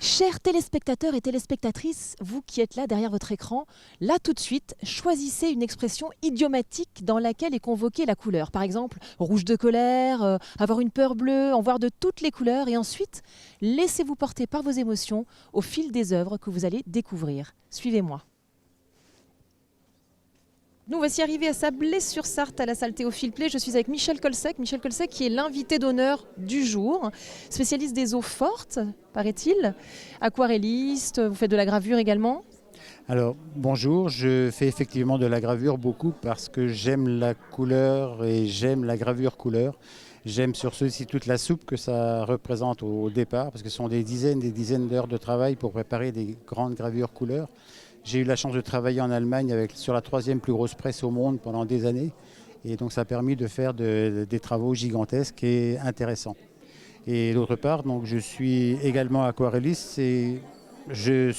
Chers téléspectateurs et téléspectatrices, vous qui êtes là derrière votre écran, là tout de suite, choisissez une expression idiomatique dans laquelle est convoquée la couleur. Par exemple, rouge de colère, avoir une peur bleue, en voir de toutes les couleurs. Et ensuite, laissez-vous porter par vos émotions au fil des œuvres que vous allez découvrir. Suivez-moi. Nous voici arrivés à Sablé-sur-Sarthe, à la salle Théophile Play. Je suis avec Michel Colsec. Michel Colsec qui est l'invité d'honneur du jour, spécialiste des eaux fortes, paraît-il, aquarelliste, vous faites de la gravure également. Alors, bonjour, je fais effectivement de la gravure beaucoup parce que j'aime la couleur et j'aime la gravure couleur. J'aime sur ceci toute la soupe que ça représente au départ parce que ce sont des dizaines d'heures de travail pour préparer des grandes gravures couleurs. J'ai eu la chance de travailler en Allemagne sur la 3e plus grosse presse au monde pendant des années. Et donc ça a permis de faire des travaux gigantesques et intéressants. Et d'autre part, donc, je suis également aquarelliste et je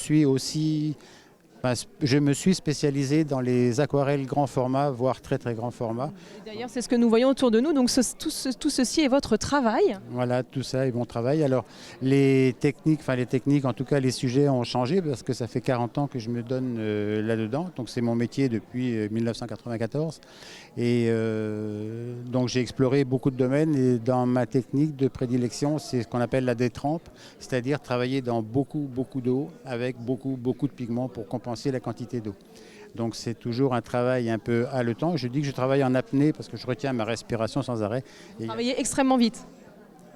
me suis spécialisé dans les aquarelles grand format, voire très très grand format. D'ailleurs, c'est ce que nous voyons autour de nous. Donc tout ceci est votre travail. Voilà, tout ça est mon travail. Alors les techniques, en tout cas les sujets ont changé parce que ça fait 40 ans que je me donne là-dedans. Donc c'est mon métier depuis 1994. Et donc j'ai exploré beaucoup de domaines et dans ma technique de prédilection, c'est ce qu'on appelle la détrempe, c'est-à-dire travailler dans beaucoup d'eau avec beaucoup de pigments pour compenser la quantité d'eau. Donc c'est toujours un travail un peu haletant. Je dis que je travaille en apnée parce que je retiens ma respiration sans arrêt. Vous travaillez extrêmement vite.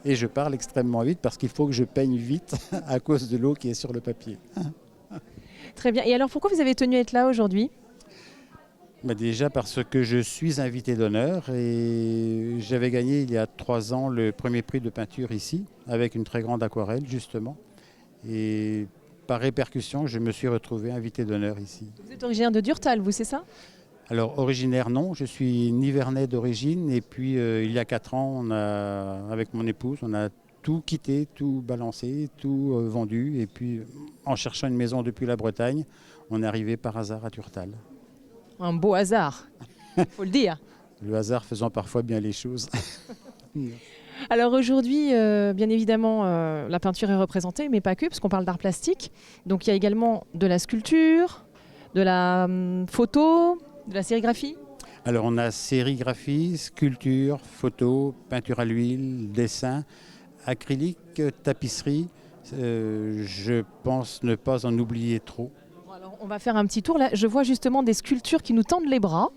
Et je parle extrêmement vite parce qu'il faut que je peigne vite à cause de l'eau qui est sur le papier. Très bien. Et alors pourquoi vous avez tenu à être là aujourd'hui ? Déjà parce que je suis invité d'honneur et j'avais gagné il y a 3 ans le premier prix de peinture ici avec une très grande aquarelle justement. Et par répercussion, je me suis retrouvé invité d'honneur ici. Vous êtes originaire de Durtal, vous, c'est ça ? Alors originaire non, je suis nivernais d'origine et puis il y a 4 ans, avec mon épouse, on a tout quitté, tout balancé, tout vendu et puis en cherchant une maison depuis la Bretagne, on est arrivé par hasard à Durtal. Un beau hasard, il faut le dire. Le hasard faisant parfois bien les choses. Alors aujourd'hui, bien évidemment, la peinture est représentée, mais pas que, parce qu'on parle d'art plastique. Donc il y a également de la sculpture, de la photo, de la sérigraphie. Alors on a sérigraphie, sculpture, photo, peinture à l'huile, dessin, acrylique, tapisserie. Je pense ne pas en oublier trop. Alors on va faire un petit tour là. Je vois justement des sculptures qui nous tendent les bras.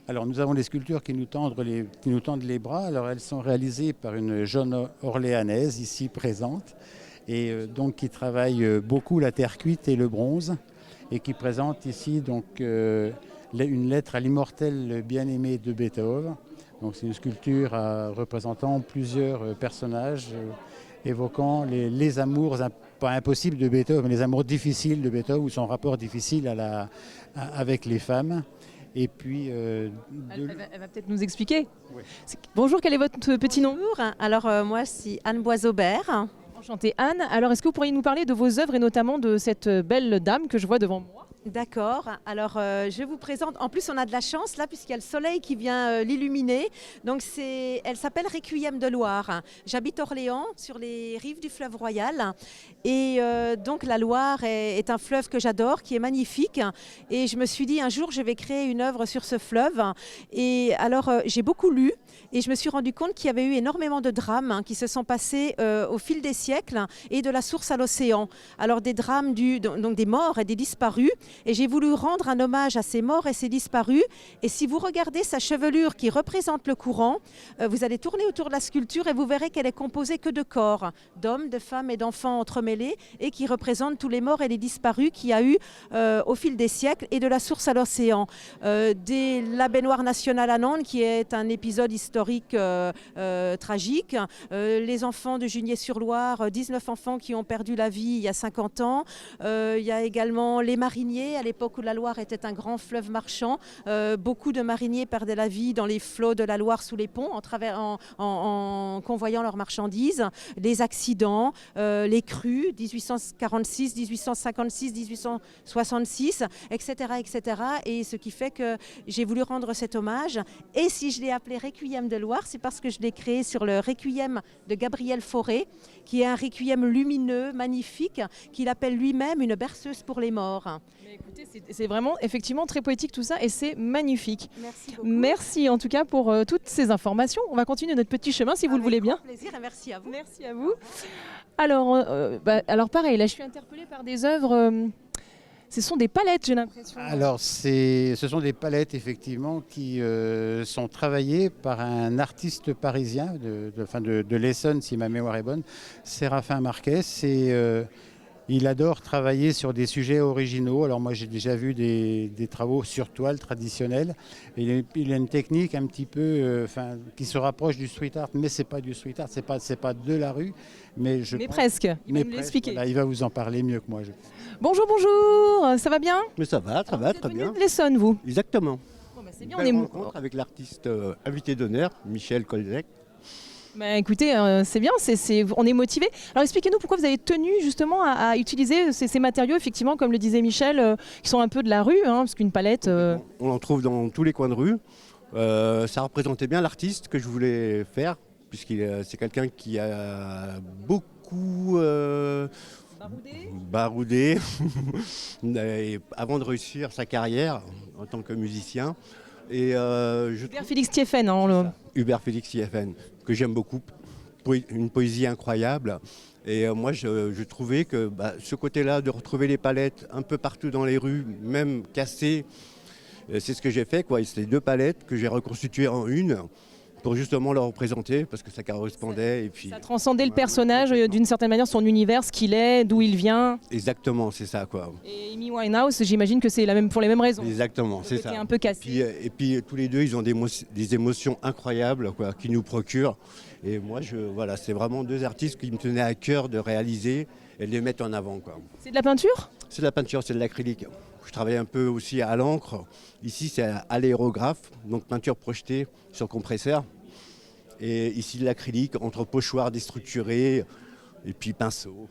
Alors nous avons des sculptures qui nous tendent les bras. Alors elles sont réalisées par une jeune orléanaise ici présente et donc qui travaille beaucoup la terre cuite et le bronze et qui présente ici donc une lettre à l'immortel bien-aimé de Beethoven. Donc c'est une sculpture représentant plusieurs personnages évoquant les amours pas impossibles de Beethoven, mais les amours difficiles de Beethoven ou son rapport difficile avec les femmes. Et puis, Elle va peut-être nous expliquer. Oui. Bonjour, quel est votre petit nom ? Bonjour, alors moi c'est Anne Boisaubert. Enchantée Anne. Alors est-ce que vous pourriez nous parler de vos œuvres et notamment de cette belle dame que je vois devant moi ? D'accord, alors je vous présente, en plus on a de la chance là puisqu'il y a le soleil qui vient l'illuminer, donc elle s'appelle Requiem de Loire. J'habite Orléans sur les rives du fleuve Royal et donc la Loire est un fleuve que j'adore, qui est magnifique et je me suis dit un jour je vais créer une œuvre sur ce fleuve et alors j'ai beaucoup lu et je me suis rendu compte qu'il y avait eu énormément de drames qui se sont passés au fil des siècles et de la source à l'océan. Alors des drames donc des morts et des disparus. Et j'ai voulu rendre un hommage à ces morts et ces disparus. Et si vous regardez sa chevelure qui représente le courant, vous allez tourner autour de la sculpture et vous verrez qu'elle est composée que de corps, d'hommes, de femmes et d'enfants entremêlés et qui représentent tous les morts et les disparus qu'il y a eu au fil des siècles et de la source à l'océan. Dès la baignoire nationale à Nantes, qui est un épisode historique tragique, les enfants de Junier-sur-Loire, 19 enfants qui ont perdu la vie il y a 50 ans. Il y a également les mariniers mariniers, à l'époque où la Loire était un grand fleuve marchand. Beaucoup de mariniers perdaient la vie dans les flots de la Loire sous les ponts en convoyant leurs marchandises. Les accidents, les crues, 1846, 1856, 1866, etc., etc. Et ce qui fait que j'ai voulu rendre cet hommage. Et si je l'ai appelé Requiem de Loire, c'est parce que je l'ai créé sur le Requiem de Gabriel Fauré, qui est un requiem lumineux, magnifique, qu'il appelle lui-même une berceuse pour les morts. Mais écoutez, c'est vraiment effectivement très poétique tout ça et c'est magnifique. Merci beaucoup. Merci en tout cas pour toutes ces informations. On va continuer notre petit chemin si vous le voulez bien. Avec grand plaisir et merci à vous. Merci à vous. Alors pareil, là je suis interpellée par des œuvres. Ce sont des palettes, j'ai l'impression. Alors, ce sont des palettes, effectivement, qui sont travaillées par un artiste parisien de l'Essonne, si ma mémoire est bonne, Séraphin Marquès. Il adore travailler sur des sujets originaux. Alors moi, j'ai déjà vu des travaux sur toile traditionnelle. Il a une technique un petit peu qui se rapproche du street art, mais ce n'est pas du street art, c'est pas de la rue. Mais presque, il va nous l'expliquer. Voilà, il va vous en parler mieux que moi. Bonjour, bonjour, ça va bien? Mais ça va, très Vous êtes bien. venu de l'Essonne, vous? Exactement. Bon, bah, c'est Une bien, belle rencontre avec l'artiste invité d'honneur, Michel Kolzek. Bah, écoutez, c'est bien, on est motivé. Alors expliquez-nous pourquoi vous avez tenu justement à utiliser ces matériaux, effectivement, comme le disait Michel, qui sont un peu de la rue, hein, parce qu'une palette... On en trouve dans tous les coins de rue. Ça représentait bien l'artiste que je voulais faire, puisqu'il c'est quelqu'un qui a beaucoup baroudé avant de réussir sa carrière en tant que musicien. Et Hubert Félix Thieffen, hein, Hubert Félix Thieffen, que j'aime beaucoup, une poésie incroyable. Et moi, je trouvais que ce côté-là, de retrouver les palettes un peu partout dans les rues, même cassées, c'est ce que j'ai fait, quoi. C'est 2 palettes que j'ai reconstituées en une pour justement le représenter, parce que ça correspondait. Et puis, ça transcendait le personnage, d'une certaine manière, son univers, ce qu'il est, d'où il vient. Exactement, c'est ça, quoi. Et Amy Winehouse, j'imagine que c'est pour les mêmes raisons. Exactement, c'est ça. Un peu cassé. Et puis tous les deux, ils ont des émotions incroyables, quoi, qui nous procurent. Et moi, voilà, c'est vraiment 2 artistes qui me tenaient à cœur de réaliser et de les mettre en avant, quoi. C'est de la peinture? C'est de la peinture, c'est de l'acrylique. Je travaille un peu aussi à l'encre. Ici, c'est à l'aérographe, donc peinture projetée sur compresseur. Et ici, de l'acrylique entre pochoir déstructuré et puis pinceau.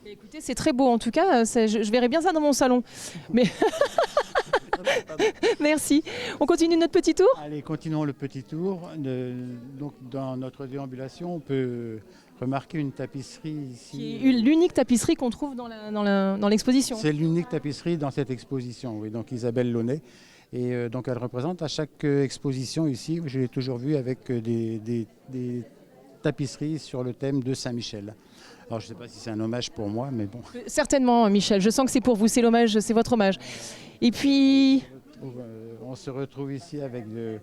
Écoutez, c'est très beau en tout cas, je verrai bien ça dans mon salon. Mais merci. On continue notre petit tour? Allez, continuons le petit tour. Donc, dans notre déambulation, on peut remarquer une tapisserie ici. Qui est l'unique tapisserie qu'on trouve dans l'exposition. C'est l'unique tapisserie dans cette exposition, oui. Donc Isabelle Launay. Et donc elle représente à chaque exposition ici, je l'ai toujours vue avec des tapisseries sur le thème de Saint-Michel. Alors je ne sais pas si c'est un hommage pour moi, mais bon. Certainement, Michel, je sens que c'est pour vous, c'est l'hommage, c'est votre hommage. Et puis... On se retrouve ici avec de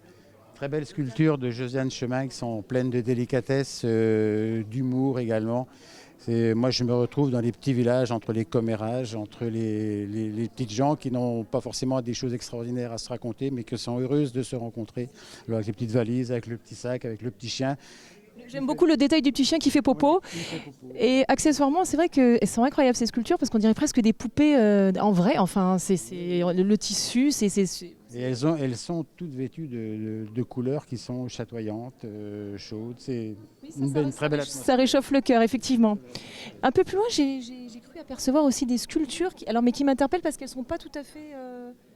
très belles sculptures de Josiane Chemin qui sont pleines de délicatesse, d'humour également. Moi, je me retrouve dans les petits villages, entre les commérages, entre les petites gens qui n'ont pas forcément des choses extraordinaires à se raconter, mais qui sont heureuses de se rencontrer. Alors, avec les petites valises, avec le petit sac, avec le petit chien. J'aime beaucoup le détail du petit chien qui fait popo. Et accessoirement, c'est vrai qu'elles sont incroyables ces sculptures parce qu'on dirait presque des poupées en vrai. Enfin, c'est le tissu, Et elles sont toutes vêtues de couleurs qui sont chatoyantes, chaudes. C'est une très belle atmosphère. Ça réchauffe le cœur, effectivement. Un peu plus loin, j'ai cru apercevoir aussi des sculptures, mais qui m'interpellent parce qu'elles ne sont pas tout à fait...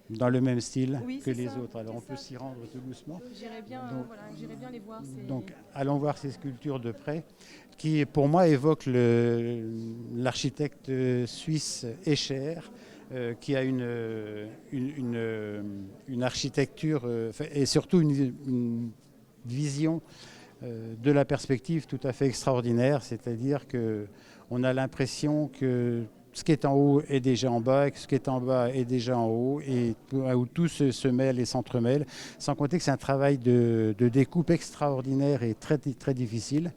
Dans le même style que les ça, autres. Alors on peut s'y rendre tout doucement. J'irais bien les voir. Donc allons voir ces sculptures de près, qui pour moi évoquent l'architecte suisse Escher, qui a une architecture et surtout une vision de la perspective tout à fait extraordinaire, c'est-à-dire qu'on a l'impression que ce qui est en haut est déjà en bas, et que ce qui est en bas est déjà en haut, et où tout se mêle et s'entremêle, sans compter que c'est un travail de découpe extraordinaire et très, très difficile.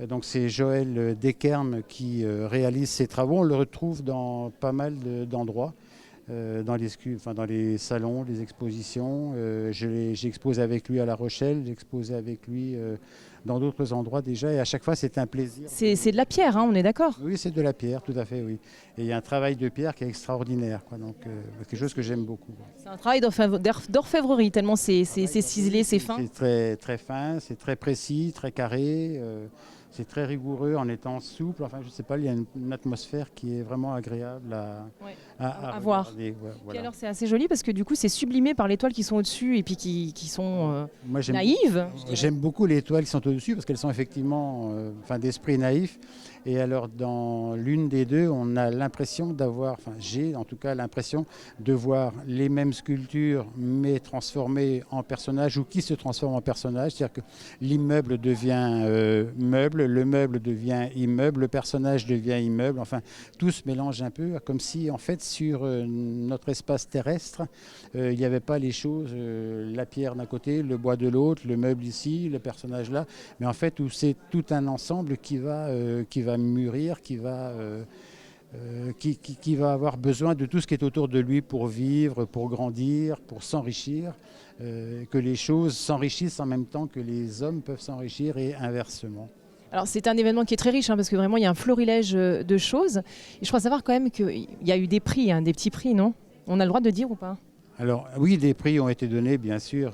Donc c'est Joël Deskermes qui réalise ces travaux. On le retrouve dans pas mal d'endroits, dans les salons, les expositions. J'ai exposé avec lui à La Rochelle, j'ai exposé avec lui dans d'autres endroits déjà. Et à chaque fois, c'est un plaisir. C'est de la pierre, hein, on est d'accord? Oui, c'est de la pierre, tout à fait, oui. Et il y a un travail de pierre qui est extraordinaire, quoi. Donc, quelque chose que j'aime beaucoup. C'est un travail d'orfèvrerie, tellement c'est ciselé, c'est fin. C'est très, très fin, c'est très précis, très carré. C'est très rigoureux en étant souple. Enfin, je ne sais pas, il y a une atmosphère qui est vraiment agréable à voir. regarder. Ouais, Puis voilà. alors c'est assez joli parce que du coup c'est sublimé par les toiles qui sont au-dessus et puis qui sont Moi, naïves. J'aime beaucoup les toiles qui sont au-dessus parce qu'elles sont effectivement d'esprit naïf. Et alors, dans l'une des deux, on a l'impression d'avoir, enfin, j'ai en tout cas l'impression de voir les mêmes sculptures, mais transformées en personnages ou qui se transforment en personnages. C'est-à-dire que l'immeuble devient meuble, le meuble devient immeuble, le personnage devient immeuble. Enfin, tout se mélange un peu, comme si, en fait, sur notre espace terrestre, il n'y avait pas les choses, la pierre d'un côté, le bois de l'autre, le meuble ici, le personnage là. Mais en fait, où c'est tout un ensemble qui va mûrir, qui va avoir besoin de tout ce qui est autour de lui pour vivre, pour grandir, pour s'enrichir, que les choses s'enrichissent en même temps que les hommes peuvent s'enrichir et inversement. Alors c'est un événement qui est très riche parce que vraiment il y a un florilège de choses. Et je crois savoir quand même qu'il y a eu des prix, des petits prix, non? On a le droit de dire ou pas? Alors oui, des prix ont été donnés, bien sûr,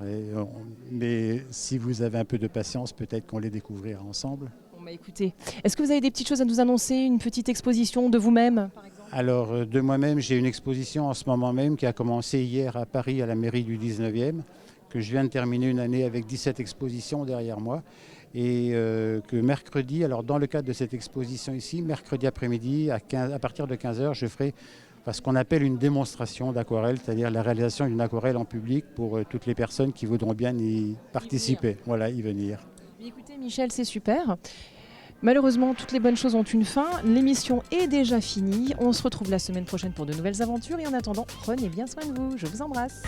mais si vous avez un peu de patience, peut-être qu'on les découvrira ensemble. Écoutez, est-ce que vous avez des petites choses à nous annoncer, une petite exposition de vous-même par exemple? Alors de moi-même, j'ai une exposition en ce moment même qui a commencé hier à Paris à la mairie du 19e, que je viens de terminer une année avec 17 expositions derrière moi. Et que mercredi, alors dans le cadre de cette exposition ici, mercredi après-midi à partir de 15h, je ferai ce qu'on appelle une démonstration d'aquarelle, c'est-à-dire la réalisation d'une aquarelle en public pour toutes les personnes qui voudront bien y participer, y venir. Écoutez Michel, c'est super. Malheureusement, toutes les bonnes choses ont une fin. L'émission est déjà finie. On se retrouve la semaine prochaine pour de nouvelles aventures. Et en attendant, prenez bien soin de vous. Je vous embrasse.